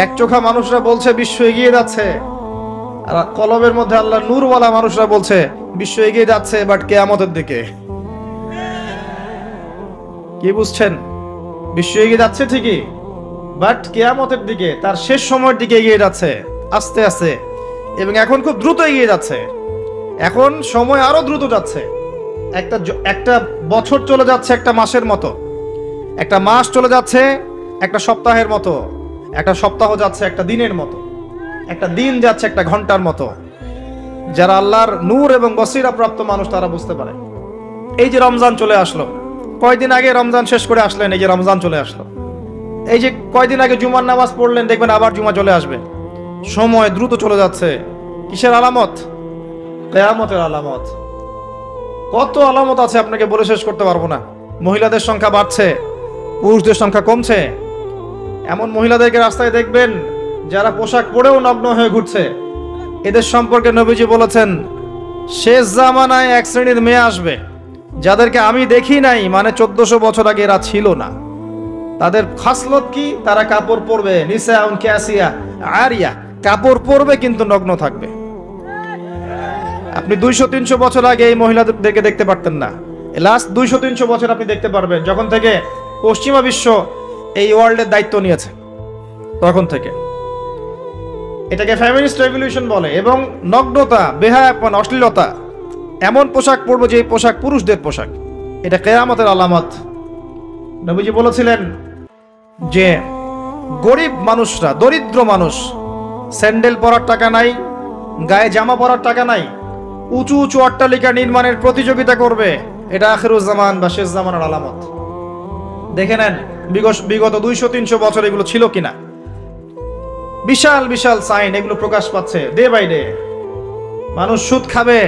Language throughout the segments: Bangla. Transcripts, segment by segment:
এক চোখা মানুষরা বলছে বিশ্ব এগিয়ে যাচ্ছে, আর কলবের মধ্যে আল্লাহ নূরওয়ালা মানুষরা বলছে বিশ্ব এগিয়ে যাচ্ছে বাট কিয়ামতের দিকে। কি বুঝছেন? বিশ্ব এগিয়ে যাচ্ছে ঠিকই, বাট কিয়ামতের দিকে, তার শেষ সময়ের দিকে এগিয়ে যাচ্ছে আস্তে আস্তে, এবং এখন খুব দ্রুত এগিয়ে যাচ্ছে। এখন সময় আরো দ্রুত যাচ্ছে। একটা বছর চলে যাচ্ছে একটা মাসের মতো, একটা মাস চলে যাচ্ছে একটা সপ্তাহের মতো, একটা সপ্তাহ যাচ্ছে একটা দিনের মতো, একটা দিন যাচ্ছে একটা ঘন্টার মতো। যারা আল্লাহর নূর এবং বসিরা প্রাপ্ত মানুষ তারা বুঝতে পারে। এই যে রমজান চলে আসলো, কয়দিন আগে রমজান শেষ করে আসলেন, এই যে রমজান চলে আসলো। এই যে কয়দিন আগে জুমার নামাজ পড়লেন, দেখবেন আবার জুমা চলে আসবে। সময় দ্রুত চলে যাচ্ছে। কিসের আলামত? কিয়ামতের আলামত। কত আলামত আছে আপনাকে বলে শেষ করতে পারবো না। মহিলাদের সংখ্যা বাড়ছে, পুরুষদের সংখ্যা কমছে। এমন মহিলাদেরকে রাস্তায় দেখবেন যারা পোশাক পরেও নগ্ন হয়ে ঘুরছে। এদের সম্পর্কে নবীজি বলেছেন, শেষ জামানায় এক শ্রেণীর মেয়ে আসবে যাদেরকে আমি দেখি নাই, মানে 1400 বছর আগে এরা ছিল না। তাদের খাসলত কি? তারা কাপড় পরবে, নিসাউন কাসিয়া আরিয়া, কাপড় পরবে কিন্তু নগ্ন থাকবে। আপনি 200-300 বছর আগে এই মহিলাদেরকে দেখতে পারতেন না। লাস্ট 200-300 বছর আপনি দেখতে পারবেন, যখন থেকে পশ্চিমা বিশ্ব এই ওয়ার্ল্ডের দায়িত্ব নিয়েছে তখন থেকে। এটাকে ফেমিনিস্ট রেভলিউশন বলে। এবং নগ্নতা, বেহায়াপন, অশ্লীলতা, এমন পোশাক পরবো যে পোশাক পুরুষদের পোশাক, এটা কিয়ামতের আলামত। নবীজি বলেছিলেন যে গরিব মানুষরা, দরিদ্র মানুষ, স্যান্ডেল পরার টাকা নাই, গায়ে জামা পরার টাকা নাই, উঁচু উঁচু অট্টালিকা নির্মাণের প্রতিযোগিতা করবে। এটা আখিরুজ্জামান বা শেষ জামানের আলামত। দেখে নেন বিগত 200-300 বছর এগুলো ছিল কিনা। বিশাল বিশাল সাইন এগুলো প্রকাশ পাচ্ছে ডে বাই ডে। মানুষ সুদ খাবে,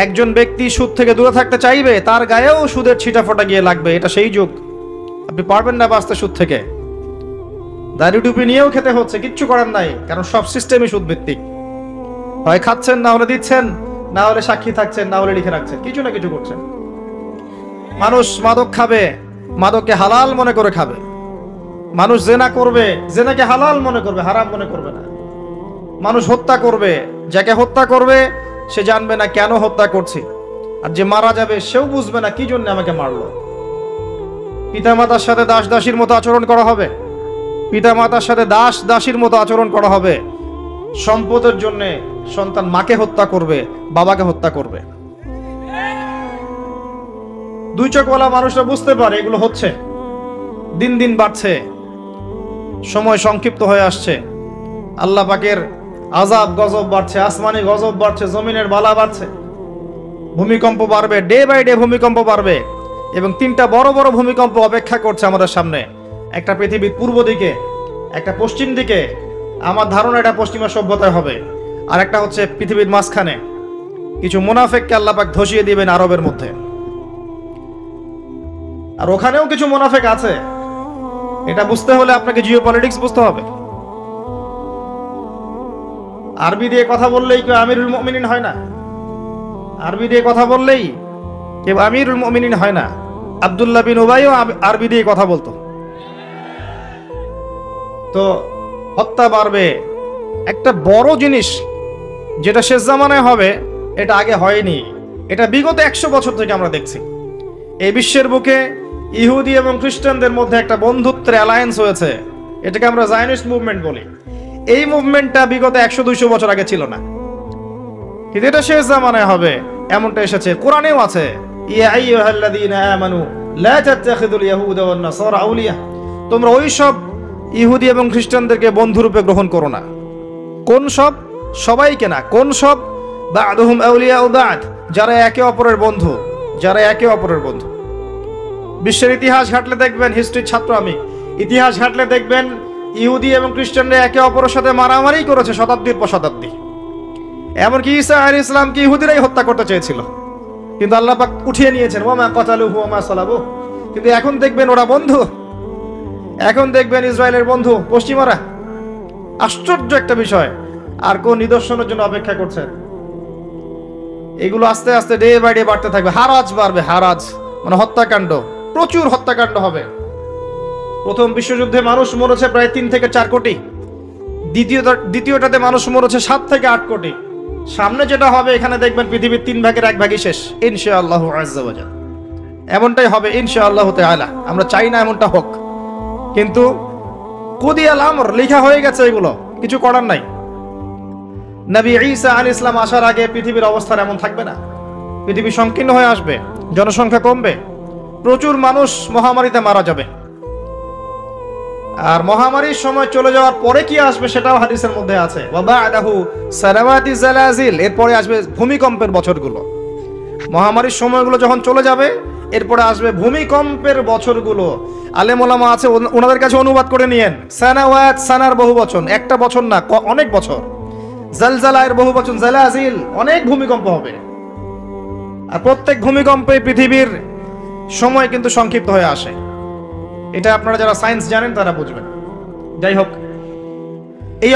একজন ব্যক্তি সুদ থেকে দূরে থাকতে চাইবে, তার গায়েও সুদের ছিটাফোঁটা গিয়ে লাগবে। এটা সেই যুগ। আপনি পারবেন না বাঁচতে সুদ থেকে। দাড়ি টুপি নিয়েও খেতে হচ্ছে, কিচ্ছু করার নাই, কারণ সব সিস্টেমই সুদ ভিত্তিক। হয় খাচ্ছেন, না হলে দিচ্ছেন, না হলে সাক্ষী থাকছেন, না হলে লিখে রাখছেন, কিছু না কিছু করছেন। মানুষ মাদক খাবে, মাদককে হালাল মনে করে খাবে। মানুষ জেনা করবে, জেনাকে হালাল মনে করবে, হারাম মনে করবে না। মানুষ হত্যা করবে, যাকে হত্যা করবে সে জানবে না কেন হত্যা করছি, আর যে মারা যাবে সেও বুঝবে না কি জন্য আমাকে মারলো। পিতামাতার সাথে দাস দাসীর মতো আচরণ করা হবে, পিতামাতার সাথে দাস দাসীর মতো আচরণ করা হবে। সম্পদের জন্য সন্তান মাকে হত্যা করবে, বাবাকে হত্যা করবে। দুই চোখওয়ালা মানুষরা বুঝতে পারে এগুলো হচ্ছে, দিন দিন বাড়ছে, সময় সংক্ষিপ্ত হয়ে আসছে। আল্লাহ পাকের আযাব গজব বাড়ছে, আসমানি গজব বাড়ছে, জমিনের বালা বাড়ছে, ভূমিকম্প বাড়বে, ডে বাই ডে ভূমিকম্প বাড়বে। এবং 3টা বড় বড় ভূমিকম্প অপেক্ষা করছে আমাদের সামনে। একটা পৃথিবীর পূর্ব দিকে, একটা পশ্চিম দিকে, আমার ধারণা এটা পশ্চিমা সভ্যতায় হবে, আর একটা হচ্ছে পৃথিবীর মাঝখানে। কিছু মুনাফিককে আল্লাহ পাক ধসিয়ে দিবেন আরবের মধ্যে, আর ওখানেও কিছু মুনাফিক আছে। এটা বুঝতে হলে আপনাকে জিওপলিটিক্স বুঝতে হবে। আরবি দিয়ে কথা বললেই কেউ আমিরুল মুমিনিন হয় না। আরবি দিয়ে কথা বললেই কেউ আমিরুল মুমিনিন হয় না। আব্দুল্লাহ বিন উবাইও আরবি দিয়ে কথা বলতো। তো হত্যা বাড়বে। একটা বড় জিনিস যেটা শেষ জামানায় হবে, এটা আগে হয়নি। এটা বিগত 100 বছর থেকে আমরা দেখছি। এই বিশ্বের বুকে ইহুদি এবং খ্রিস্টানদের মধ্যে একটা বন্ধুত্বের অ্যালায়েন্স হয়েছে, এটাকে আমরা জায়নিস্ট মুভমেন্ট বলি। এই মুভমেন্টটা বিগত 100-200 বছর আগে ছিল না, কিন্তু এটা শেষ জামানায় হবে এমনটা এসেছে। কোরআনেও আছে, ইয়া আইয়ুহাল্লাযীনা আমানু লা তাত্তাখিযুল ইয়াহুদা ওয়ান নাসারা আউলিয়া, তোমরা ওই সব ইহুদি এবং খ্রিস্টানদেরকে বন্ধুরূপে গ্রহণ করো না। কোন সব? সবাইকে না। কোন সব? বা'দুহুম আউলিয়াউ বা'দ, যারা একে অপরের বন্ধু, যারা একে অপরের বন্ধু। বিশ্বের ইতিহাস ঘাটলে দেখবেন, হিস্ট্রির ছাত্র আমি, ইতিহাস ঘাটলে দেখবেন ইহুদি এবং খ্রিস্টানরা একে অপরের সাথে মারামারি করেছে শতাব্দীর পর শতাব্দী। এমনকি ঈসা আলাইহিস সালামকে ইহুদিরাই হত্যা করতে চেয়েছিল, কিন্তু আল্লাহ পাক উঠিয়ে নিয়েছেন, ওয়া মা কাতালুহু ওয়া মা সালাবু। কিন্তু এখন দেখবেন ওরা বন্ধু, এখন দেখবেন ইসরায়েলের বন্ধু পশ্চিমারা। আশ্চর্য একটা বিষয়। আর কোন নিদর্শনের জন্য অপেক্ষা করছেন? এগুলো আস্তে আস্তে ডে বাই ডে বাড়তে থাকবে। হারাজ বাড়বে, হারাজ মানে হত্যাকাণ্ড, প্রচুর হত্যাকাণ্ড হবে। প্রথম বিশ্বযুদ্ধে মানুষ মরেছে প্রায় 3 থেকে 4 কোটি, দ্বিতীয়টাতে মানুষ মরেছে 7 থেকে 8 কোটি। সামনে যেটা হবে এখানে দেখবেন পৃথিবীর 3 ভাগের 1 ভাগই শেষ ইনশাআল্লাহু আযজা ওয়া জাল। এমনটাই হবে ইনশাআল্লাহু তাআলা। আমরা চাই না এমনটা হোক, কিন্তু কুদিয়াল আমর, লেখা হয়ে গেছে, এগুলো কিছু করার নাই। নবী ঈসা আলাইহিস সালাম আসার আগে পৃথিবীর অবস্থা এমন থাকবে না। পৃথিবী সংকীর্ণ হয়ে আসবে, জনসংখ্যা কমবে, প্রচুর মানুষ মহামারীতে মারা যাবে। আর মহামারীর সময় চলে যাওয়ার পরে কি আসবে সেটাও হাদিসের মধ্যে আছে, ওয়া বা'দাহু সানাওয়াতি জালাজিল, এরপরে আসবে ভূমিকম্পের বছরগুলো। মহামারীর সময়গুলো যখন চলে যাবে এরপরে আসবে ভূমিকম্পের বছরগুলো। আলেম ওলামা আছে, ওনাদের কাছে অনুবাদ করে নিয়েন। সানাওয়াত, সানার বহু বচন, একটা বছর না, অনেক বছর। জালজালায়ের বহু বচন জালাজিল, অনেক ভূমিকম্প হবে। আর প্রত্যেক ভূমিকম্পে পৃথিবীর সময় কিন্তু সংক্ষিপ্ত হয়ে আসে। এটা আপনারা যারা সায়েন্স জানেন তারা বুঝবেন। যাই হোক, এই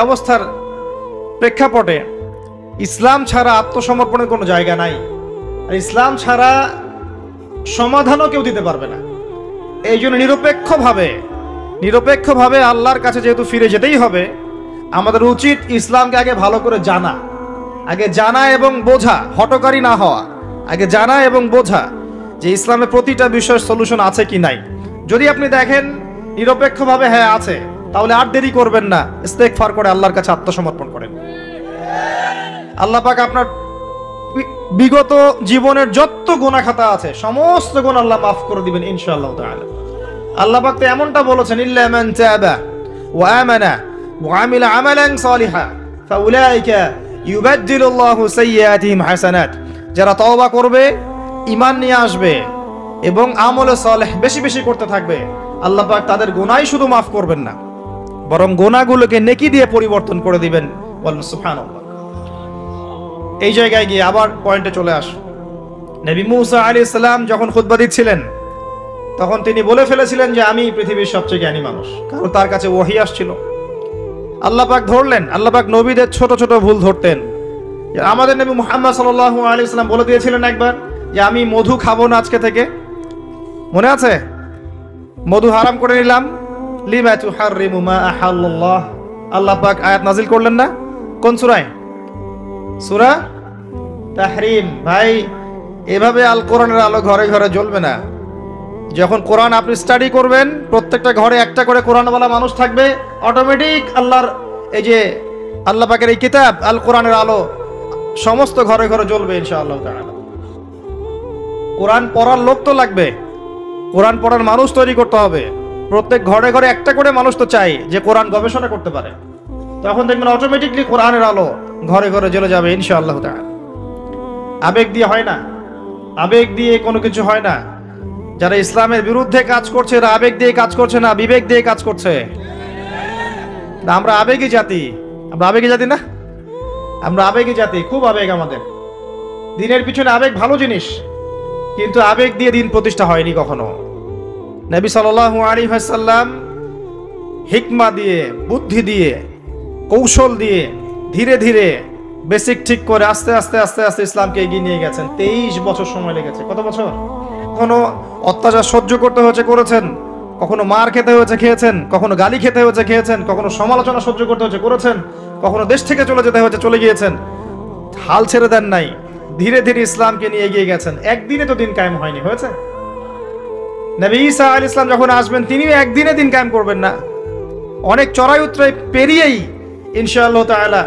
অবস্থার প্রেক্ষাপটে ইসলাম ছাড়া আত্মসমর্পণের কোনো জায়গা নাই, আর ইসলাম ছাড়া সমাধানও কেউ দিতে পারবে না। এই জন্য নিরপেক্ষভাবে আল্লাহর কাছে যেহেতু ফিরে যেতেই হবে, আমাদের উচিত ইসলামকে আগে ভালো করে জানা এবং বোঝা, হটকারী না হওয়া। আগে জানা এবং বোঝা যে ইসলামের প্রতিটা বিষয়ের সলিউশন আছে কি নাই। যদি আপনি দেখেন নিরপেক্ষভাবে হ্যাঁ আছে, তাহলে আর দেরি করবেন না, ইস্তেগফার করে আল্লাহর কাছে আত্মসমর্পণ করেন। আল্লাহ পাক আপনার বিগত জীবনের যত গুনাহ খাতা আছে সমস্ত গুনাহ আল্লাহ মাফ করে দিবেন ইনশাআল্লাহ তাআলা। আল্লাহ পাক তো এমনটা বলেছেন, ইল্লা মান তাবা ওয়া আমানা ওয়া আমিলা আমালান সালিহা ফাউলাইকা ইউবাদদিলুল্লাহু সাইয়্যাতিহিম হাসানাত। যারা তওবা করবে, ঈমান নিয়ে আসবে এবং আমলে সালেহ বেশি বেশি করতে থাকবে, আল্লাহ পাক তাদের গুনাহই শুধু মাফ করবেন না, বরং গুনাহগুলোকে নেকি দিয়ে পরিবর্তন করে দিবেন। বলেন সুবহানাল্লাহ। এই জায়গায় গিয়ে আবার পয়েন্টে চলে আস। নবী মুসা আলাইহিস সালাম যখন খুতবা দিচ্ছিলেন তখন তিনি বলে ফেলেছিলেন যে আমি পৃথিবীর সবচেয়ে জ্ঞানী মানুষ, কারণ তার কাছে ওহী আসছিল। আল্লাহ পাক ধরলেন, আল্লাহ পাক নবীদের ছোট ছোট ভুল ধরতেন। আমাদের নবী মুহাম্মদ সাল্লাল্লাহু আলাইহি ওয়াসাল্লাম বলে দিয়েছিলেন একবার যে আমি মধু খাবো না আজকে থেকে, মনে আছে? মধু হারাম করে নিলাম। লিমা তুহাররিমু মা আহাল্লাল্লাহ, আল্লাহ পাক আয়াত নাজিল করলেন না? কোন সূরায়? সূরা তাহরিম। ভাই, এভাবে আল কোরআনের আলো ঘরে ঘরে জ্বলবে না। যখন কোরআন আপনি স্টাডি করবেন, প্রত্যেকটা ঘরে একটা করে কোরআনওয়ালা মানুষ থাকবে, অটোমেটিক আল্লাহর এই যে আল্লাহ পাকের এই কিতাব আল কোরআনের আলো সমস্ত ঘরে ঘরে জ্বলবে ইনশাআল্লাহ তাআলা। কোরআন পড়ার লোক তো লাগবে, কোরআন পড়ার মানুষ তৈরি করতে হবে। প্রত্যেক ঘরে ঘরে একটা করে মানুষ তো চাই যে কোরআন গবেষণা করতে পারে। তখন দেখবেন অটোমেটিকলি কোরআনের আলো ঘরে ঘরে জ্বলে যাবে ইনশাআল্লাহ তাআলা। আবেগ দিয়ে হয় না, আবেগ দিয়ে কোনো কিছু হয় না। যারা ইসলামের বিরুদ্ধে কাজ করছে এরা আবেগ দিয়ে কাজ করছে না, বিবেক দিয়ে কাজ করছে। আমরা আবেগী জাতি, আমরা আবেগী জাতি না, আমরা আবেগী জাতি, খুব আবেগ আমাদের। দিনের পিছনে আবেগ ভালো জিনিস, কিন্তু আবেগ দিয়ে দিন প্রতিষ্ঠা হয়নি কখনো। নবী সাল্লাল্লাহু আলাইহি ওয়াসাল্লাম হিকমা দিয়ে, বুদ্ধি দিয়ে, কৌশল দিয়ে ধীরে ধীরে বেসিক ঠিক করে আস্তে আস্তে আস্তে আস্তে ইসলামকে এগিয়ে নিয়ে গেছেন। 23 বছর সময় লেগেছে। কত বছর? কখনো অত্যাচার সহ্য করতে হয়েছে, করেছেন। কখনো মার খেতে হয়েছে, খেয়েছেন। কখনো গালি খেতে হয়েছে, খেয়েছেন। কখনো সমালোচনা সহ্য করতে হয়েছে, করেছেন। কখনো দেশ থেকে চলে যেতে হয়েছে, চলে গিয়েছেন। হাল ছেড়ে দেন নাই, ধীরে ধীরে ইসলামকে নিয়ে এগিয়ে গেছেন। একদিনে তো দিন কায়েম হয়নি, হয়েছে? নবী ঈসা আলাইহিস সালাম যখন আসবেন তিনিও একদিনে দিন কায়েম করবেন না, অনেক চড়াই উতরাই পেরিয়েই ইনশাআল্লাহ তাআলা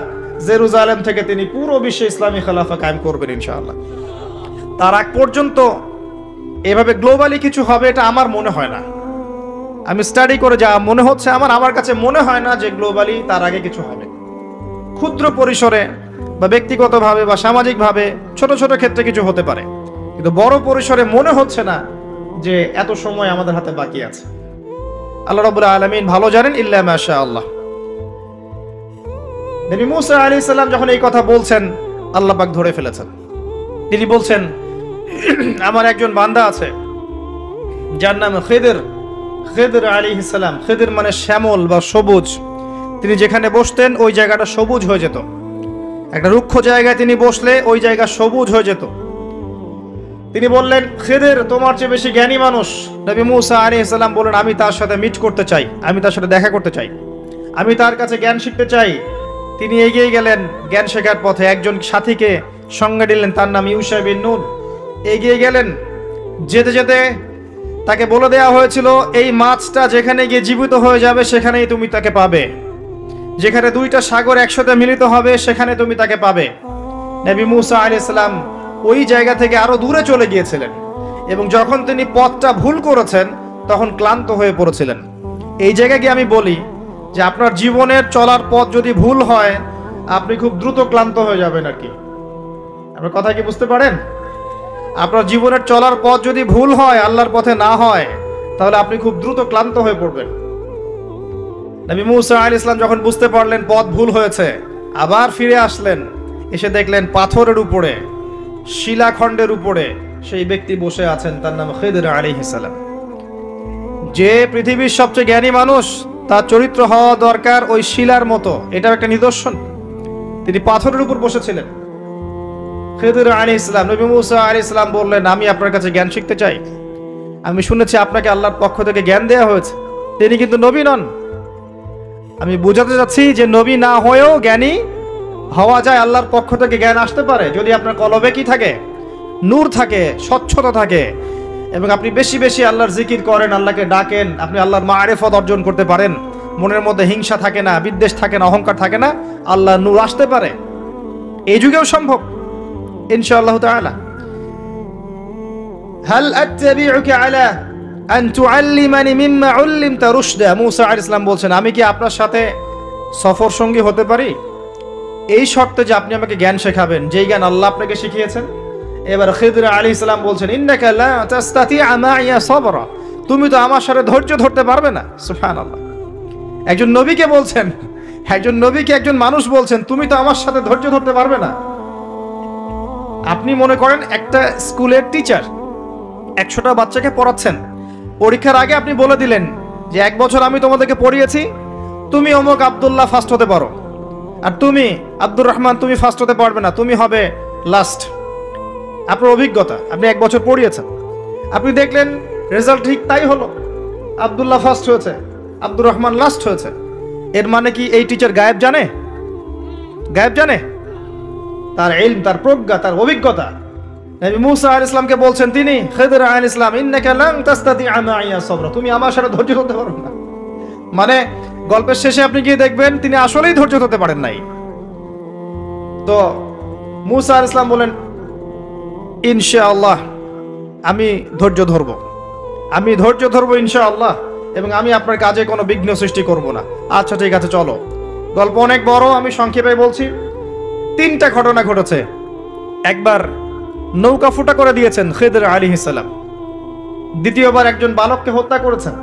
জেরুজালেম থেকে তিনি পুরো বিশ্বে ইসলামী খেলাফা কায়েম করবেন ইনশাআল্লাহ। তার আগ পর্যন্ত এভাবে গ্লোবালি কিছু হবে এটা আমার মনে হয় না। আমি স্টাডি করে যা মনে হচ্ছে আমার কাছে মনে হয় না যে গ্লোবালি তার আগে কিছু হবে। ক্ষুদ্র পরিসরে বা ব্যক্তিগতভাবে বা সামাজিকভাবে ছোট ছোট ক্ষেত্রে কিছু হতে পারে, কিন্তু বড় পরিসরে মনে হচ্ছে না যে এত সময় আমাদের হাতে বাকি আছে। আল্লাহ রাব্বুল আলামিন ভালো জানেন, ইল্লা মাশাআল্লাহ। নবী মুসা আলাইহিস সালাম যখন এই কথা বলছেন, আল্লাহ পাক ধরে ফেলেছেন। তিনি বলছেন, আমার একজন বান্দা আছে যার নাম খিদর আলাইহিস সালাম। খিদর মানে শ্যামল বা সবুজ। তিনি যেখানে বসতেন ওই জায়গাটা সবুজ হয়ে যেত। একটা রুক্ষ জায়গায় তিনি বসলে ওই জায়গা সবুজ হয়ে যেত। তিনি বললেন, খিদির তোমার চেয়ে বেশি জ্ঞানী মানুষ। নবী মুসা আলাইহিস সালাম বললেন, আমি তার সাথে মিট করতে চাই, আমি তার সাথে দেখা করতে চাই, আমি তার কাছে জ্ঞান শিখতে চাই। তিনি এগিয়ে গেলেন জ্ঞান শেখার পথে। একজন সাথীকে সঙ্গে দিলেন, তার নাম ইউশা বিন নুন। এগিয়ে গেলেন, যেতে যেতে তাকে বলে দেওয়া হয়েছিল, এই মাছটা যেখানে গিয়ে জীবিত হয়ে যাবে সেখানেই তুমি তাকে পাবে, যেখানে দুইটা সাগর একসাথে মিলিত হবে সেখানে তুমি তাকে পাবে। নবী মুসা আলাইহিস সালাম ওই জায়গা থেকে আরো দূরে চলে গিয়েছিলেন, এবং যখন তিনি পথটা ভুল করেছেন তখন ক্লান্ত হয়ে পড়েছিলেন। এই জায়গায় গিয়ে আমি বলি যে আপনার জীবনের চলার পথ যদি ভুল হয়, আপনি খুব দ্রুত ক্লান্ত হয়ে যাবেন আর কি। আপনার কথা কি বুঝতে পারেন? আপনার জীবনের চলার পথ যদি ভুল হয়, আল্লাহর পথে না হয়, তাহলে আপনি খুব দ্রুত ক্লান্ত হয়ে পড়বেন। নবী মুসা আলাইহিস সালাম যখন বুঝতে পারলেন পথ ভুল হয়েছে, আবার ফিরে আসলেন। এসে দেখলেন পাথরের উপরে, শিলাখণ্ডের উপরে সেই ব্যক্তি বসে আছেন, তার নাম খিদির আলাইহিস সালাম। যে পৃথিবীর সবচেয়ে জ্ঞানী মানুষ, তার চরিত্র হওয়া দরকার ওই শিলার মতো। এটার একটা নিদর্শন। তিনি পাথরের উপর বসেছিলেন। খিদির আলাইহিস সালাম, নবী মুসা আলাইহিস সালাম বললেন, আমি আপনার কাছে জ্ঞান শিখতে চাই। আমি শুনেছি আপনাকে আল্লাহর পক্ষ থেকে জ্ঞান দেওয়া হয়েছে। তিনি কিন্তু নবী নন। আমি বোঝাতে চাচ্ছি যে নবী না হয়েও জ্ঞানী হওয়া যায়, আল্লাহর পক্ষ থেকে জ্ঞান আসতে পারে যদি আপনার কলবে কি থাকে, নূর থাকে, স্বচ্ছতা থাকে, এবং আপনি বেশি বেশি আল্লাহর জিকির করেন, আল্লাহকে ডাকেন, আপনি আল্লাহর মারিফত অর্জন করতে পারেন, মনের মধ্যে হিংসা থাকে না, বিদ্বেষ থাকে না, অহংকার থাকে না, আল্লাহর নূর আসতে পারে। এই যুগেও সম্ভব ইনশাআল্লাহ তাআলা। হাল আত্তাবিউকা আলা আন তুআল্লিমানি মিম্মা উল্লিমতা রুশদা। মুসা আলাইহিস সালাম বলছেন, আমি কি আপনার সাথে সফর সঙ্গী হতে পারি? এই শর্তে যে আপনি আমাকে জ্ঞান শেখাবেন, যেই জ্ঞান আল্লাহ আপনাকে শিখিয়েছেন। এবার খিদির আলাইহিস সালাম বলছেন, ইন্নাকা লা তাস্তাতিআ মাইয়া সাবরা, তুমি তো আমার সাথে ধৈর্য ধরতে পারবে না। সুবহানাল্লাহ। একজন নবীকে বলছেন, একজন নবীকে একজন মানুষ বলছেন, তুমি তো আমার সাথে ধৈর্য ধরতে পারবে না। আপনি মনে করেন একটা স্কুলের টিচার 100টা বাচ্চাকে পড়াচ্ছেন, পরীক্ষার আগে আপনি বলে দিলেন যে 1 বছর আমি তোমাদেরকে পড়িয়েছি, তুমি অমুক আব্দুল্লাহ ফার্স্ট হতে পারো, আর তুমি আব্দুর রহমান তুমি ফার্স্ট হতে পারবে না, তুমি হবে লাস্ট। আপনার অভিজ্ঞতা, আপনি 1 বছর পড়িয়েছেন, আপনি দেখলেন রেজাল্ট ঠিক তাই হলো, আব্দুল্লাহ ফার্স্ট হয়েছে, আব্দুর রহমান লাস্ট হয়েছে। এর মানে কি এই টিচার গায়েব জানে? গায়েব জানে? তার ইলম, তার প্রজ্ঞা, তার অভিজ্ঞতা। নবী মুসা আলাইহিস সালামকে বলছেন তিনি, খিদির আলাইহিস সালাম, ইন্নাকা লান তাস্তাতিআ মাইয়া সাবরা, তুমি আমার সাথে ধৈর্য ধরতে পারবে না। মানে গল্পের শেষে আপনি গিয়ে দেখবেন তিনি আসলেই ধৈর্য ধরতে পারেন নাই। তো মুসা আলাইহিস সালাম বলেন, ইনশাআল্লাহ আমি ধৈর্য ধরব, আমি ধৈর্য ধরব ইনশাআল্লাহ, এবং আমি আপনার কাজে কোনো বিঘ্ন সৃষ্টি করব না। আচ্ছা ঠিক আছে, চলো। গল্প অনেক বড়, আমি সংক্ষেপে বলছি। 3টা ঘটনা ঘটেছে। একবার নৌকা ফুটা করে দিয়েছেন খিদির আলাইহিস সালাম, দ্বিতীয়বার একজন বালককে হত্যা করেছেন,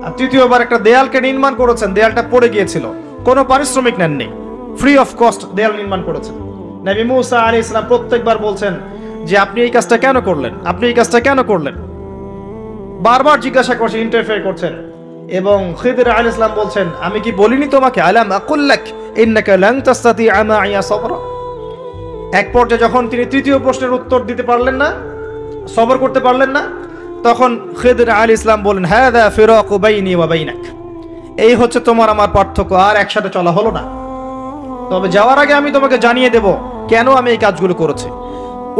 আর তৃতীয়বার একটা দেয়ালকে নির্মাণ করেছেন, দেয়ালটা পড়ে গিয়েছিল, কোনো পারিশ্রমিক নেননি, ফ্রি অফ কস্ট দেয়াল নির্মাণ করেছেন। নবী মুসা আলাইহিস সালাম প্রত্যেকবার বলছেন যে আপনি এই কাজটা কেন করলেন, আপনি এই কাজটা কেন করলেন, বারবার জিজ্ঞাসা করছেন, ইন্টারফেয়ার করছেন। এবং খিদির আলাইহিস সালাম বলছেন, আমি কি বলিনি তোমাকে, আলাম আকুল লাক ইন্নাকা লান তাস্তাতিআ মাইয়া সাবরা। এক পর্যায়ে যখন তিনি তৃতীয় প্রশ্নের উত্তর দিতে পারলেন না, সবর করতে পারলেন না, তখন খিদির আলাইহিস সালাম বলেন, হাযা ফিরাকু বাইনি ওয়া বাইনাক, এই হচ্ছে তোমার আমার পার্থক্য, আর একসাথে চলা হলো না। তবে যাওয়ার আগে আমি তোমাকে জানিয়ে দেব কেন আমি এই কাজগুলো করেছি।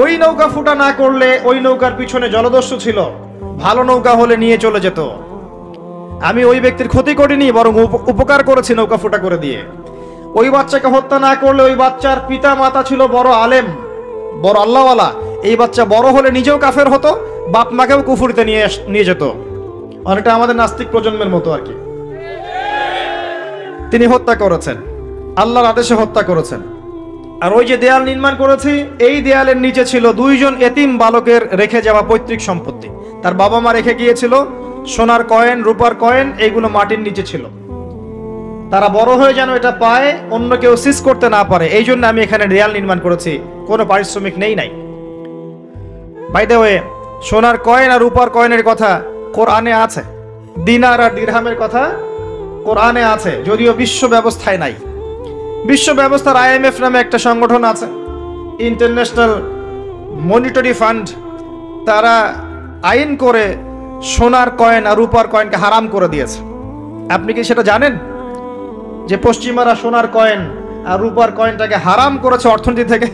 ওই নৌকা ফুটা না করলে, ওই নৌকার পিছনে জলদস্যু ছিল, ভালো নৌকা হলে নিয়ে চলে যেত। আমি ওই ব্যক্তির ক্ষতি করিনি, বরং উপকার করেছি নৌকা ফুটা করে দিয়ে। ওই বাচ্চাকে হত্যা না করলে, ওই বাচ্চার পিতা মাতা ছিল বড় আলেম, বড় আল্লাহওয়ালা, এই বাচ্চা বড় হলে নিজেও কাফের হতো, বাপ মাকেও কুফরিতে নিয়ে যেত। অনেকটা আমাদের নাস্তিক প্রজন্মের মতো আর কি। তিনি হত্যা করেছেন, আল্লাহর আদেশে হত্যা করেছেন। আর ওই যে দেয়াল নির্মাণ করেছি, এই দেয়ালের নিচে ছিল 2 জন এতিম বালকের রেখে যাওয়া পৈতৃক সম্পত্তি। তার বাবা মা রেখে গিয়েছিল সোনার কয়েন, রূপার কয়েন, এইগুলো মাটির নিচে ছিল। তারা বড় হয়ে যেন এটা পায়, অন্য কেউ সিজ করতে না পারে, এই জন্য আমি এখানে দেয়াল নির্মাণ করেছি, কোনো পারিশ্রমিক নেই নাই। বাই দ্য ওয়ে, সোনার কয়েন আর রূপার কয়েনের কথা কোরআনে আছে, দিনার আর দিরহামের কথা কোরআনে আছে, যদিও বিশ্ব ব্যবস্থায় নাই। বিশ্ব ব্যবস্থার IMF নামে একটা সংগঠন আছে, ইন্টারন্যাশনাল মনিটারি ফান্ড, তারা আইন করে সোনার কয়েন আর রূপার কয়েনকে হারাম করে দিয়েছে। আপনি কি সেটা জানেন যে পশ্চিমারা সোনার কয়েন আর রূপার কয়েনটাকে হারাম করেছে অর্থনীতি থেকে?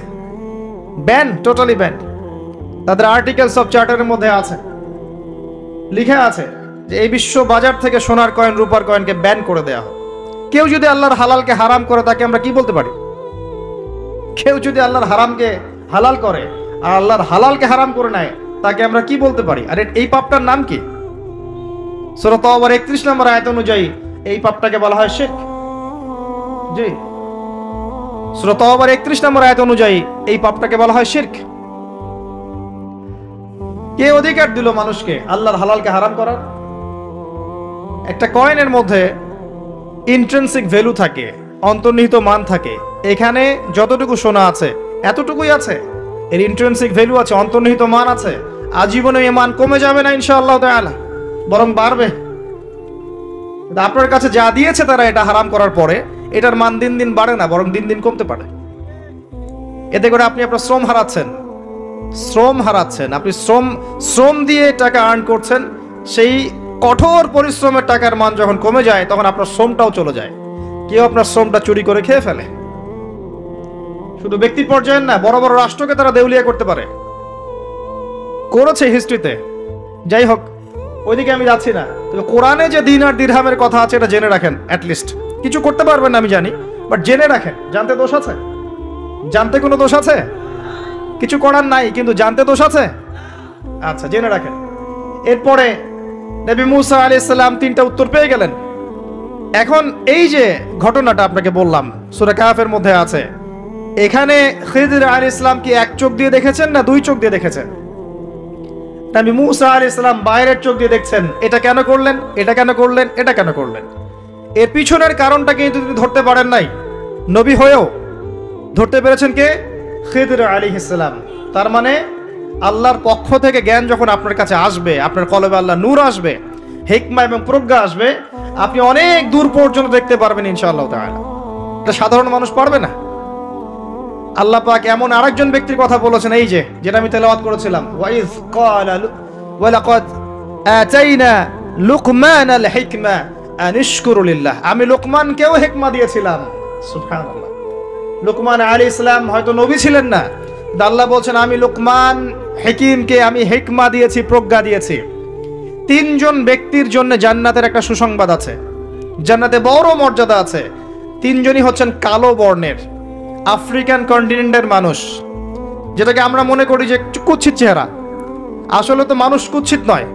Ban, totally ban. তাদের আর্টিকেলস অফ চার্টারের মধ্যে আছে, লিখে আছে যে এই বিশ্ব বাজার থেকে সোনার কয়েন রূপার কয়েনকে ব্যান করে দেয়া হয়। কেউ যদি আল্লাহর হালালকে হারাম করে তাকে আমরা কি বলতে পারি? কেউ যদি আল্লাহর হারামকে হালাল করে আর আল্লাহর হালালকে হারাম করে নেয় তাকে আমরা কি বলতে পারি? আর এই পাপটার নাম কি? সূরা তাওবার 31 নম্বর আয়াত অনুযায়ী এই পাপটাকে বলা হয় শিরক। জি, সূরা তাওবার 31 নম্বর আয়াত অনুযায়ী এই পাপটাকে বলা হয় শিরক। কে অধিকার দিল মানুষকে আল্লাহর হালালকে হারাম করার? একটা কয়েনের মধ্যে ইন্ট্রিনসিক ভ্যালু থাকে, অন্তর্নিহিত মান থাকে। এখানে যতটুকু সোনা আছে এতটুকুই আছে, এর ইন্ট্রিনসিক ভ্যালু আছে, অন্তর্নিহিত মান আছে। আজীবনে এই মান কমে যাবে না ইনশাআল্লাহ তাআলা, বরং বাড়বে। আপনার কাছে যা দিয়েছে তারা এটা হারাম করার পরে এটার মান দিন দিন বাড়ে না, বরং দিন দিন কমতে পারে। এতে করে আপনি আপনার শ্রম হারাচ্ছেন, আপনি শ্রম দিয়ে টাকা আর্ন করছেন। সেই কঠোর পরিশ্রমের টাকার মান যখন কমে যায় তখন আপনার শ্রমটাও চলে যায়। কেউ আপনার শ্রমটা চুরি করে খেয়ে ফেলে। শুধু ব্যক্তির পর্যায়ে না, বড় বড় রাষ্ট্রকে তারা দেউলিয়া করতে পারে, করেছে হিস্ট্রিতে। যাই হোক, ওইদিকে আমি যাচ্ছি না। তবে কোরআনে যে দিনার দিরহামের কথা আছে এটা জেনে রাখেন। অ্যাটলিস্ট কিছু করতে পারবেন না আমি জানি, বাট জেনে রাখেন। জানতে দোষ আছে? জানতে কোনো দোষ আছে? কিছু করার নাই, কিন্তু জানতে দোষ আছে? আচ্ছা, জেনে রাখেন। এরপরে নবী মুসা আলাইহিস সালাম 3টা উত্তর পেয়ে গেলেন। এখন এই যে ঘটনাটা আপনাকে বললাম সূরা কাহফের মধ্যে আছে, এখানে খিদর আলাইহিস সালাম কি এক চোখ দিয়ে দেখেছেন না 2 চোখ দিয়ে দেখেছেন? নবী মুসা আলাইহিস সালাম বাইরের চোখ দিয়ে দেখছেন, এটা কেন করলেন, এটা কেন করলেন, এটা কেন করলেন। এর পিছনের কারণটা কিন্তু তিনি ধরতে পারেন নাই। নবী হয়েও ধরতে পেরেছেন কে? খিদর আলাইহিস সালাম। তার মানে আল্লাহর পক্ষ থেকে জ্ঞান যখন আপনার কাছে আসবে, আপনার কলবে আল্লাহ নূর আসবে, হিকমা এবং প্রজ্ঞা আসবে, আপনি অনেক দূর পর্যন্ত দেখতে পারবেন ইনশাআল্লাহ তাআলা। এটা সাধারণ মানুষ পারবে না। আল্লাহ পাক এমন আরেকজন ব্যক্তির কথা বলেছেন, এই যে যেটা আমি তেলাওয়াত করেছিলাম, ওয়াইজ ক্বালা ওয়ালাকাদ আতাইনা লুকমানাল হিকমা আন ইশকুরু লিল্লাহ। আমি লোকমানকেও হিকমা দিয়েছিলাম। সুবহানাল্লাহ। লোকমান আলাইহিস সালাম হয়তো নবী ছিলেন না, আল্লাহ বলছেন আমি লোকমান হাকিমকে আমি হিকমা দিয়েছি, প্রজ্ঞা দিয়েছি। 3 জন ব্যক্তির জন্য জান্নাতের একটা সুসংবাদ আছে, জান্নাতে বড় মর্যাদা আছে। 3 জনই হচ্ছেন কালো বর্ণের, আফ্রিকান কন্টিনেন্টের মানুষ, যেটাকে আমরা মনে করি যে কুৎসিত চেহারা। আসলে তো মানুষ কুৎসিত নয়।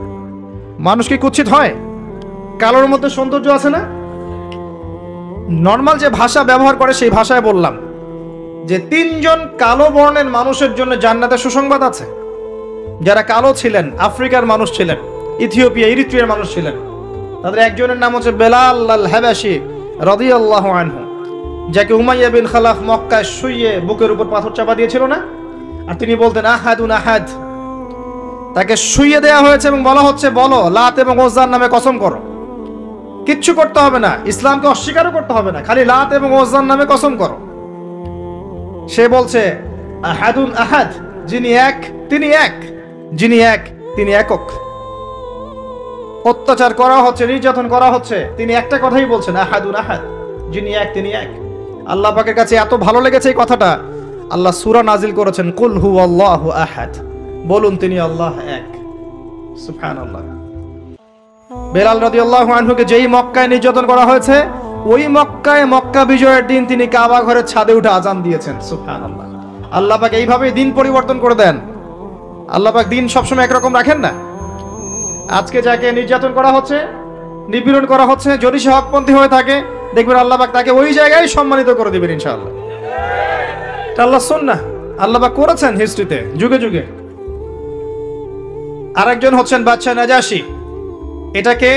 মানুষ কি কুৎসিত হয়? কালোর মধ্যে সৌন্দর্য আছে না? নর্মাল যে ভাষা ব্যবহার করে সেই ভাষায় বললাম যে 3 জন কালো বর্ণের মানুষের জন্য জান্নাতের সুসংবাদ আছে। যারা কালো ছিলেন, আফ্রিকার মানুষ ছিলেন, ইথিওপিয়া ইরিত্রিয়ার মানুষ ছিলেন। তাদের একজনের নাম হচ্ছে বেলাল আল হাবাশি রাদিয়াল্লাহু আনহু, যাকে উমাইয়া বিন খালাফ মক্কায় শুইয়ে বুকের উপর পাথর চাপা দিয়েছিল না, আর তিনি বলতেন আহাদুন আহাদ। তাকে শুইয়ে দেওয়া হয়েছে এবং বলা হচ্ছে বলো লাত এবং ওজ্জার নামে কসম করো। কিচ্ছু করতে হবে না, ইসলামকে অস্বীকারও করতে হবে না, খালি লাত এবং ওজ্জার নামে কসম করো। সে বলছে আহাদুন আহাদ, যিনি এক তিনি এক, যিনি এক তিনি একক। অত্যাচার করা হচ্ছে, নির্যাতন করা হচ্ছে, তিনি একটা কথাই বলছেন আহাদুন আহাদ, যিনি এক তিনি এক। আল্লাহ পাকের কাছে এত ভালো লেগেছে এই কথাটা, আল্লাহ সূরা নাজিল করেছেন কুল হুয়াল্লাহু আহাদ, বলুন তিনি আল্লাহ এক। সুবহানাল্লাহ। বেলাল রাদিয়াল্লাহু আনহুকে যেই মক্কায় নির্যাতন করা হয়েছে, ওই মক্কায় মক্কা বিজয়ের দিন তিনি কাবা ঘরের ছাদে উঠে আজান দিয়েছেন। সুবহানাল্লাহ। আল্লাহ পাক এইভাবে দিন পরিবর্তন করে দেন। আল্লাহ পাক দিন সবসময় একরকম রাখেন না। আজকে যাকে নির্যাতন করা হচ্ছে, নিপীড়ন করা হচ্ছে, যদি সে হকপন্থী হয়ে থাকে, দেখবেন আল্লাহ পাক তাকে ওই জায়গায় সম্মানিত করে দিবেন ইনশাআল্লাহ। এটা আল্লাহ সুন্নাহ, আল্লাহ পাক করেছেন হিস্ট্রিতে যুগে যুগে। আরেকজন হচ্ছেন বাদশা নাজাশি। এটাকে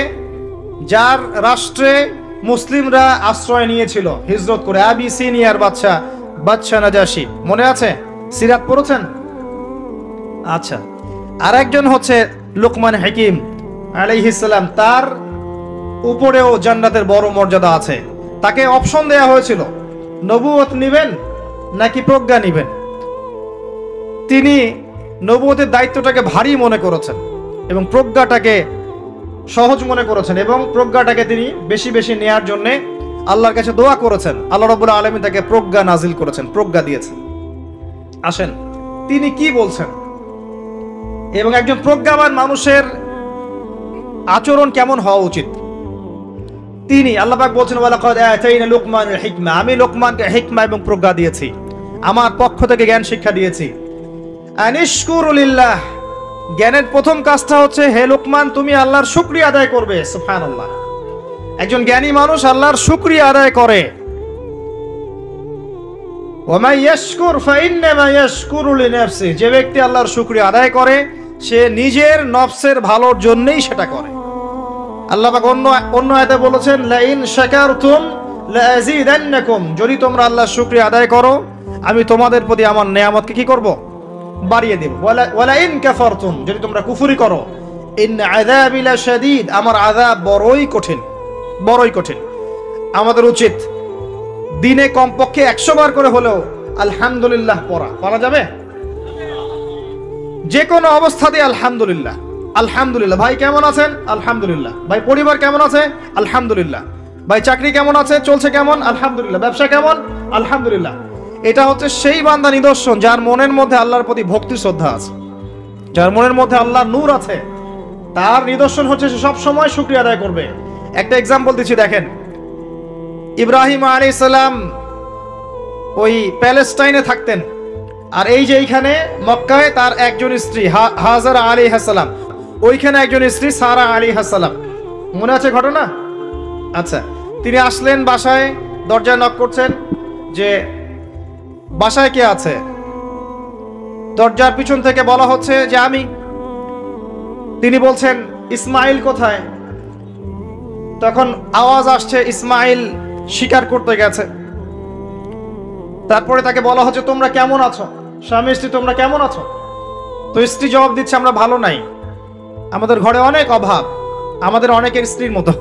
যার রাষ্ট্রে মুসলিমরা আশ্রয় নিয়েছিল হিজরত করে, আবিসিনিয়ার বাদশা নাজাশি, মনে আছে? সিরাত পড়েছেন? আচ্ছা। আরেকজন হচ্ছে লুকমান হাকিম আলাইহিস সালাম, তার উপরেও জান্নাতের বড় মর্যাদা আছে। তাকে অপশন দেয়া হয়েছিল নবুয়ত নিবেন নাকি প্রজ্ঞা নিবেন। তিনি নবুয়তের দায়িত্বটাকে ভারী মনে করেছেন এবং প্রজ্ঞাটাকে সহজ মনে করেছেন এবং প্রজ্ঞাটাকে তিনি বেশি বেশি নেয়ার জন্য আল্লাহর কাছে দোয়া করেছেন। আল্লাহ রাব্বুল আলামিন তাকে প্রজ্ঞা নাজিল করেছেন, প্রজ্ঞা দিয়েছেন। আসেন তিনি কি বলছেন এবং একজন প্রজ্ঞাবান মানুষের আচরণ কেমন হওয়া উচিত। তিনি আল্লাহ পাক বলছেন, ওয়ালাকাদ আতাইনা লুকমানাল হিকমা, আমি লোকমানকে হিকমা এবং প্রজ্ঞা দিয়েছি, আমার পক্ষ থেকে জ্ঞান শিক্ষা দিয়েছি। আনিশকুরু লিল্লাহ, জ্ঞানের প্রথম কাজটা হচ্ছে হে লোকমান তুমি আল্লাহর শুকরিয়া আদায় করবে। সুবহানাল্লাহ, একজন জ্ঞানী মানুষ আল্লাহর শুকরিয়া আদায় করে। ওয়া মান ইয়াশকুর ফাইন্নামা ইয়াশকুরু লিনাফসি, যে ব্যক্তি আল্লাহর শুকরিয়া আদায় করে সে নিজের নফসের ভালোর জন্যই সেটা করে। আল্লাহ পাক অন্য আয়াতে বলেছেন, লা ইন শাকারতুম লা আযীদান্নাকুম, যদি তোমরা আল্লাহর শুকরিয়া আদায় করো আমি তোমাদের প্রতি আমার নেয়ামতকে কি করব, বাড়িয়ে দেব। ওয়ালা ইন কাফারতুম, যদি তোমরা কুফরি করো, ইন আযাবি লাশাদীদ, আমার আযাব বড়ই কঠিন, বড়ই কঠিন। আমাদের উচিত দিনে কমপক্ষে 100 বার করে হলেও আলহামদুলিল্লাহ পড়া যাবে। যে কোনো অবস্থাতে আলহামদুলিল্লাহ, আলহামদুলিল্লাহ। ভাই কেমন আছেন? আলহামদুলিল্লাহ। ভাই পরিবার কেমন আছে? আলহামদুলিল্লাহ। ভাই চাকরি কেমন আছে, চলছে কেমন? আলহামদুলিল্লাহ। ব্যবসা কেমন? আলহামদুলিল্লাহ। এটা হচ্ছে সেই বান্দা নিদর্শন যার মনের মধ্যে আল্লাহর প্রতি ভক্তি শ্রদ্ধা আছে, যার মনের মধ্যে আল্লাহর নূর আছে। তার নিদর্শন হচ্ছে সে সব সময় শুকরিয়া আদায় করবে। একটা এক্সাম্পল দিচ্ছি, দেখেন ইব্রাহিম আলাইহিস সালাম ওই প্যালেস্টাইনে থাকতেন, আর এই যে এইখানে মক্কায় তার একজন স্ত্রী হাজারা আলাইহিস সালাম, ওইখানে একজন স্ত্রী সারা আলাইহিস সালাম। মনে আছে ঘটনা? আচ্ছা, তিনি আসলেন বাসায়, দরজায় নক করছেন যে বাসায় কে আছে? দরজার পিছন থেকে বলা হচ্ছে যে আমি। তিনি বলছেন ইসমাইল কোথায়? তখন আওয়াজ আসছে ইসমাইল শিকার করতে গেছে। তারপরে তাকে বলা হচ্ছে তোমরা কেমন আছো, স্বামী স্ত্রী তোমরা কেমন আছো? তো স্ত্রী জবাব দিচ্ছে আমরা ভালো নাই, আমাদের ঘরে অনেক অভাব, আমাদের অনেকের স্ত্রীর মতো।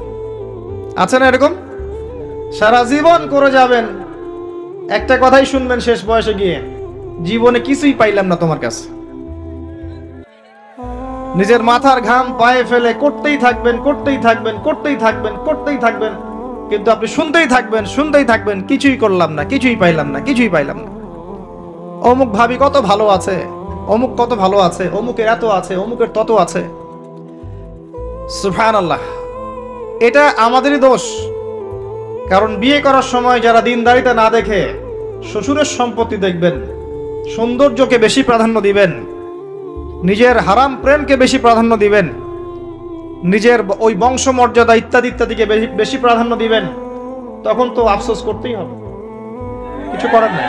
আছে না এরকম? সারা জীবন করে যাবেন, একটা কথাই শুনবেন শেষ বয়সে গিয়ে, জীবনে কিছুই পাইলাম না তোমার কাছে। নিজের মাথার ঘাম পায়ে ফেলে করতেই থাকবেন, করতেই থাকবেন, করতেই থাকবেন, করতেই থাকবেন, কিন্তু আপনি শুনতেই থাকবেন, শুনতেই থাকবেন, কিছুই করলাম না, কিছুই পাইলাম না, কিছুই পাইলাম না। অমুক ভাবি কত ভালো আছে, অমুক কত ভালো আছে, অমুকের এত আছে, অমুকের তত আছে। সুবহানাল্লাহ, এটা আমাদেরই দোষ। কারণ বিয়ে করার সময় যারা দিনদারিতা না দেখে শ্বশুরের সম্পত্তি দেখবেন, সৌন্দর্যকে বেশি প্রাধান্য দিবেন, নিজের হারাম প্রেমকে বেশি প্রাধান্য দিবেন, নিজের ওই বংশমর্যাদা ইত্যাদি ইত্যাদিকে বেশি প্রাধান্য দিবেন, তখন তো আফসোস করতেই হবে, কিছু করার নেই।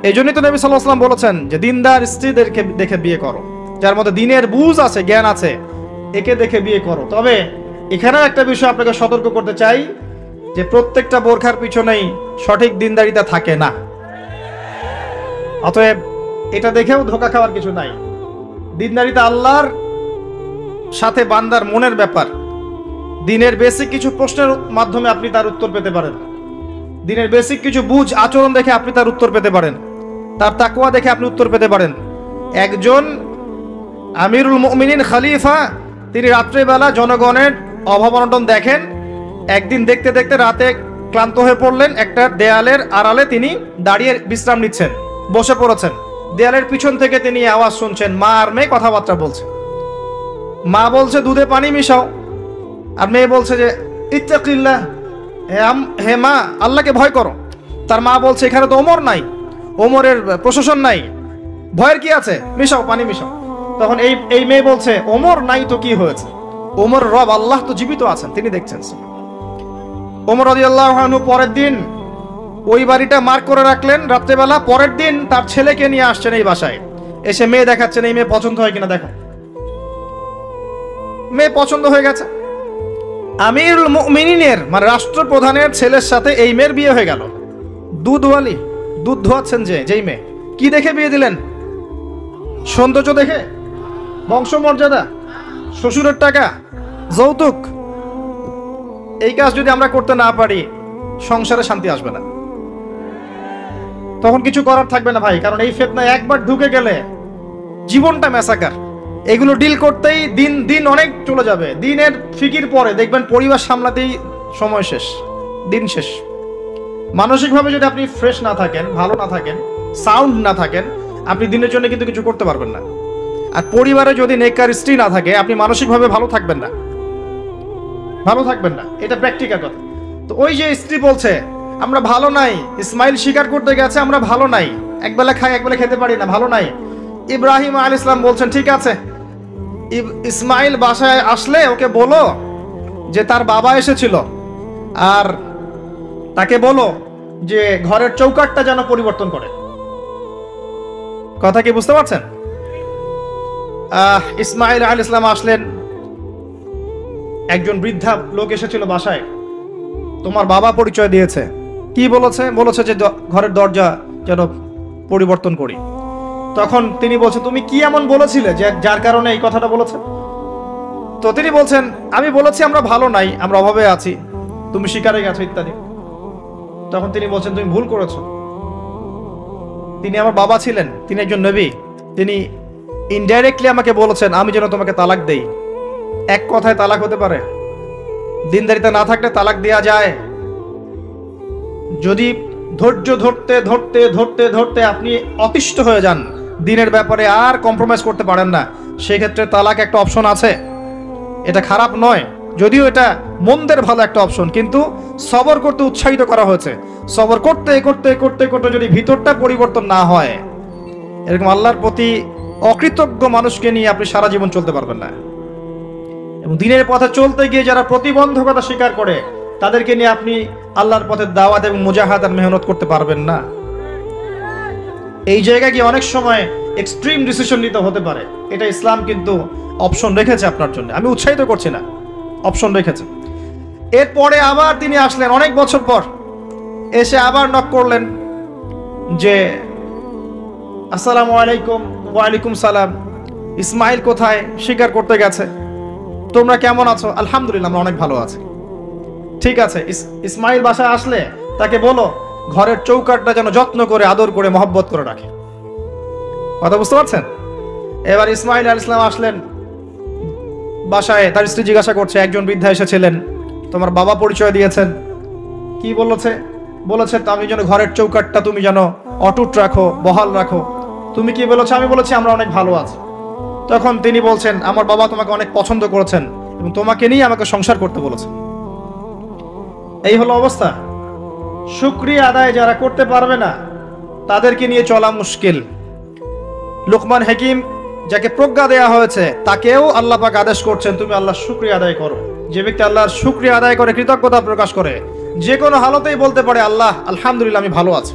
এই জন্যই তো নবী সাল্লাল্লাহু আলাইহি ওয়াসাল্লাম বলেছেন যে দিনদার স্ত্রীদেরকে দেখে বিয়ে করো, যার মধ্যে দিনের বুঝ আছে, জ্ঞান আছে, একে দেখে বিয়ে করো। তবে এখানে একটা বিষয় আপনাকে সতর্ক করতে চাই যে প্রত্যেকটা বোরখার পিছনেই সঠিক দিনদারিতা থাকে না। অতএব এটা দেখেও ধোঁকা খাওয়ার কিছু নাই। দিনদারিতা আল্লাহর সাথে বান্দার মনের ব্যাপার। দিনের বেসিক কিছু প্রশ্নের মাধ্যমে আপনি তার উত্তর পেতে পারেন, দিনের বেসিক কিছু বুঝ আচরণ দেখে আপনি তার উত্তর পেতে পারেন, তার তাকওয়া দেখে আপনি উত্তর পেতে পারেন। একজন আমিরুল মুমিনিন খলিফা, তিনি রাত্রেবেলা জনগণের অভাব অনটন দেখেন। একদিন দেখতে দেখতে রাতে ক্লান্ত হয়ে পড়লেন, একটা দেয়ালের আড়ালে তিনি দাঁড়িয়ে বিশ্রাম নিচ্ছেন, বসে পড়েছেন। দেয়ালের পিছন থেকে তিনি আওয়াজ শুনছেন, মা আর মেয়ে কথাবার্তা বলছে। মা বলছে দুধে পানি মিশাও, আর মেয়ে বলছে যে ইত্তাকিল্লাহ, হে মা আল্লাহকে ভয় করো। তার মা বলছে এখানে তো ওমর নাই, ওমরের প্রশাসন নাই, ভয়ের কি আছে, মিশাও, পানি মিশাও। তখন এই মেয়ে বলছে ওমর নাই তো কি হয়েছে, ওমর রব আল্লাহ তো জীবিত আছেন, তিনি দেখছেন। ওমর রাদিয়াল্লাহু আনহু পরের দিন ওই বাড়িটা মার্ক করে রাখলেন রাত্রেবেলা। পরের দিন তার ছেলেকে নিয়ে আসছেন এই বাসায়, এসে মেয়ে দেখাচ্ছেন, এই মেয়ে পছন্দ হয় কিনা দেখো। মেয়ে পছন্দ হয়ে গেছে। আমিরুল মুমিনিনের মানে রাষ্ট্রপ্রধানের ছেলের সাথে এই মেয়ের বিয়ে হয়ে গেল। দুধওয়ালি, দুধ ধোয়াচ্ছেন যেই মেয়ে, কি দেখে বিয়ে দিলেন? সৌন্দর্য দেখে, বংশমর্যাদা, শ্বশুরের টাকা, যৌতুক। এই কাজ যদি আমরা করতে না পারি সংসারে শান্তি আসবে না, তখন কিছু করার থাকবে না ভাই। কারণ এই ফিতনায় একবার ঢুকে গেলে জীবনটা ম্যাসাকার। এগুলো ডিল করতেই দিন দিন অনেক চলে যাবে। দিনের ফিকির পরে দেখবেন পরিবার সামলাতেই সময় শেষ, দিন শেষ। মানসিকভাবে যদি আপনি ফ্রেশ না থাকেন, ভালো না থাকেন, সাউন্ড না থাকেন, আপনি দিনের জন্য কিন্তু কিছু করতে পারবেন না। আর পরিবারে যদি নেককার স্ত্রী না থাকে, আপনি মানসিকভাবে ভালো থাকবেন না, ভালো থাকবেন না। এটা প্র্যাকটিক্যাল কথা। তো ওই যে স্ত্রী বলছে আমরা ভালো নাই, ইসমাইল স্বীকার করতে গেছে আমরা ভালো নাই, একবেলা খাই একবেলা খেতে পারি না, ভালো নাই। ইব্রাহিম আলাইহিস সালাম বলছেন ঠিক আছে, ইসমাইল বাসায় আসলে ওকে বলো যে তার বাবা এসেছিল, আর তাকে বলো যে ঘরের চৌকাঠটা যেন পরিবর্তন করে। কথা কি বুঝতে পারছেন? ইসমাইল আলাইহিস সালাম আসলেন, একজন বৃদ্ধা লোক এসেছিল বাসায়, তোমার বাবা পরিচয় দিয়েছে। কি বলেছে? বলেছে যে ঘরের দরজা যেন পরিবর্তন করি। তখন তিনি বলছেন তুমি কি এমন বলেছিলে যে যার কারণে এই কথাটা বলেছে? তো তিনি বলছেন আমি বলেছি আমরা ভালো নাই, আমরা অভাবে আছি, তুমি শিকারে গেছো ইত্যাদি। তখন তিনি বলছেন তুমি ভুল করেছো, তিনি আমার বাবা ছিলেন, তিনি একজন নবী, তিনি ইনডাইরেক্টলি আমাকে বলেছেন আমি যেন তোমাকে তালাক দেই। এক কথায় তালাক হতে পারে? দিনদারিতা না থাকলে তালাক দেয়া যায়। যদি ধৈর্য ধরতে ধরতে ধরতে ধরতে আপনি অতিষ্ঠ হয়ে যান, দিনের ব্যাপারে আর কম্প্রোমাইজ করতে পারেন না, সেক্ষেত্রে তালাক একটা অপশন আছে। এটা খারাপ নয়, যদিও এটা মন্দের ভালো একটা অপশন, কিন্তু সবর করতে উৎসাহিত করা হয়েছে। সবর করতে করতে করতে করতে যদি ভিতরটা পরিবর্তন না হয়, এরকম আল্লাহর প্রতি অকৃতজ্ঞ মানুষকে নিয়ে আপনি সারা জীবন চলতে পারবেন না। এবং দিনের পথে চলতে গিয়ে যারা প্রতিবন্ধকতা স্বীকার করে, তাদেরকে নিয়ে আপনি আল্লাহর পথে দাওয়াত এবং মুজাহাদার মেহনত করতে পারবেন না। এই জায়গায় গিয়ে অনেক সময় এক্সট্রিম ডিসিশন নিতে হতে পারে। এটা ইসলাম কিন্তু অপশন রেখেছে আপনার জন্য, আমি উৎসাহিত করছি না, অপশন রেখেছে। এরপরে আবার তিনি আসলেন অনেক বছর পর, এসে আবার নক করলেন যে আসসালামু আলাইকুম। ওয়ালাইকুম সালাম। ইসমাইল কোথায়? স্বীকার করতে গেছে। তোমরা কেমন আছো? আলহামদুলিল্লাহ আমরা অনেক ভালো আছি। ঠিক আছে, ইসমাইল বাসায় আসলে তাকে বলো ঘরের চৌকাঠটা যেন যত্ন করে আদর করে মহব্বত করে রাখে। কথা বুঝতে পারছেন? এবার ইসমাইল আলাইহিস সালাম আসলেন বাসায়, তার স্ত্রী জিজ্ঞাসা করছে, একজন বৃদ্ধা এসেছিলেন, তোমার বাবা পরিচয় দিয়েছেন। কি বলেছে? বলেছে আমি যেন ঘরের চৌকাঠটা তুমি যেন অটুট রাখো, বহাল রাখো। তুমি কি বলেছো? আমি বলেছি আমরা অনেক ভালো আছি। তখন তিনি বলছেন আমার বাবা তোমাকে অনেক পছন্দ করেছেন এবং তোমাকে নিয়ে আমাকে সংসার করতে বলেছেন। এই হলো অবস্থা। শুকরিয়া আদায় যারা করতে পারবে না, তাদেরকে নিয়ে চলা মুশকিল। লুকমান হাকিম, যাকে প্রজ্ঞা দেয়া হয়েছে, তাকেও আল্লাহ পাক আদেশ করছেন তুমি আল্লাহর শুকরিয়া আদায় করো। যে ব্যক্তি আল্লাহর শুকরিয়া আদায় করে, কৃতজ্ঞতা প্রকাশ করে, যে কোনো হালতেই বলতে পারে আল্লাহ আলহামদুলিল্লাহ আমি ভালো আছি।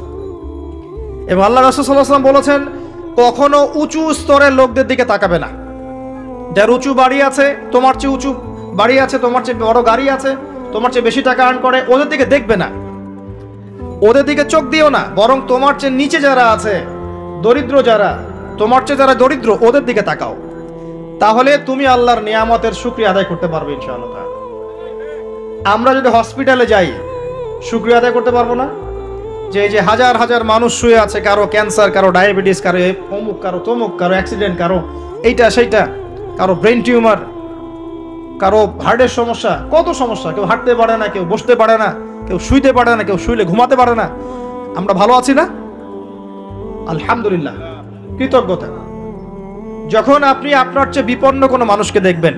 এবং আল্লাহ রাসূল সাল্লাল্লাহু আলাইহি ওয়াসাল্লাম বলেছেন কখনো উঁচু স্তরের লোকদের দিকে তাকাবে না। যার উঁচু বাড়ি আছে, তোমার চেয়ে উঁচু বাড়ি আছে, তোমার চেয়ে বড় গাড়ি আছে, তোমার চেয়ে বেশি টাকা আর্ন করে, ওদের দিকে দেখবে না, ওদের দিকে চোখ দিও না। বরং তোমার চেয়ে নিচে যারা আছে, দরিদ্র যারা, তোমার চেয়ে যারা দরিদ্র, ওদের দিকে তাকাও। তাহলে তুমি আল্লাহর নিয়ামতের শুকরিয়া আদায় করতে পারবে ইনশাআল্লাহ। আমরা যদি হসপিটালে যাই, শুকরিয়া আদায় করতে পারবো না? যে এই যে হাজার হাজার মানুষ শুয়ে আছে, কারো ক্যান্সার, কারো ডায়াবেটিস, কারো অমুক, কারো তমুক, কারো অ্যাক্সিডেন্ট, কারো এইটা সেইটা, কারো ব্রেন টিউমার, কারো হার্টের সমস্যা, কত সমস্যা। কেউ হাঁটতে পারে না, কেউ বসতে পারে না, কেউ শুইতে পারে না, কেউ শুইলে ঘুমাতে পারে না। আমরা ভালো আছি না? আলহামদুলিল্লাহ, কৃতজ্ঞতা। যখন আপনি আপনার চেয়ে বিপন্ন কোনো মানুষকে দেখবেন,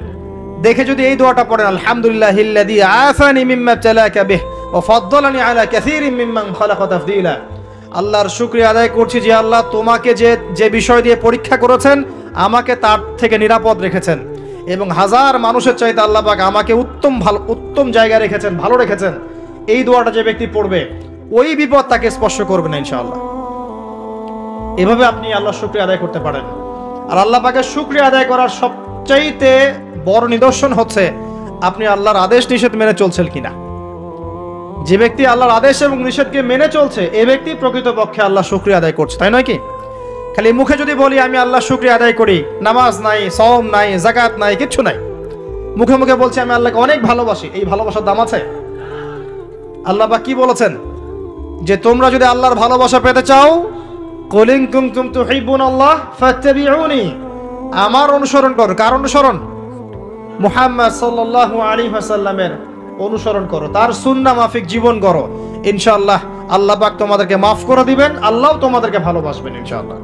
দেখে যদি এই দোয়াটা পড়েন আলহামদুলিল্লাহিল্লাযী আফানি মিম্মা ইবতালাকা বিহি ওয়া ফাদ্দালানি আলা কাসীরিন মিম্মান খালাকা তাফদীলা, আল্লাহর শুকরিয়া আদায় করছি যে আল্লাহ তোমাকে যে বিষয় দিয়ে পরীক্ষা করেছেন, আমাকে তার থেকে নিরাপদ রেখেছেন, এবং হাজার মানুষের চাইতে আল্লাহ পাক আমাকে উত্তম জায়গায় রেখেছেন, ভালো রেখেছেন। এই দোয়াটা যে ব্যক্তি পড়বে, ওই বিপদ তাকে স্পর্শ করবে না ইনশাআল্লাহ। এভাবে আপনি আল্লাহর শুকরিয়া আদায় করতে পারেন। আর আল্লাহ পাকের শুকরিয়া আদায় করার সবচাইতে বড় নিদর্শন হচ্ছে আপনি আল্লাহর আদেশ নিষেধ মেনে চলছেন কিনা। যে ব্যক্তি আল্লাহর আদেশ এবং নিষেধকে মেনে চলছে, এই ব্যক্তি প্রকৃতপক্ষে আল্লাহ শুকরিয়া আদায় করছে, তাই নয় কি? খালি মুখে যদি বলি আমি আল্লাহ শুকরিয়া আদায় করি, নামাজ নাই, সওম নাই, যাকাত নাই, কিচ্ছু নাই, মুখে মুখে বলছি আমি আল্লাহকে অনেক ভালোবাসি, এই ভালোবাসার দাম আছে? আল্লাহ পাক কি বলেছেন? যে তোমরা যদি আল্লাহর ভালোবাসা পেতে চাও, কুল ইন কুনতুম তুহিব্বুনাল্লাহ ফাত্তাবিউনি, আমার অনুসরণ করো। কার অনুসরণ? মুহাম্মদ সাল্লাল্লাহু আলাইহি ওয়াসাল্লামের অনুসরণ করো, তার সুন্নাহ মাফিক জীবন করো। ইনশাআল্লাহ আল্লাহ পাক তোমাদেরকে মাফ করে দিবেন, আল্লাহও তোমাদেরকে ভালোবাসবেন ইনশাআল্লাহ।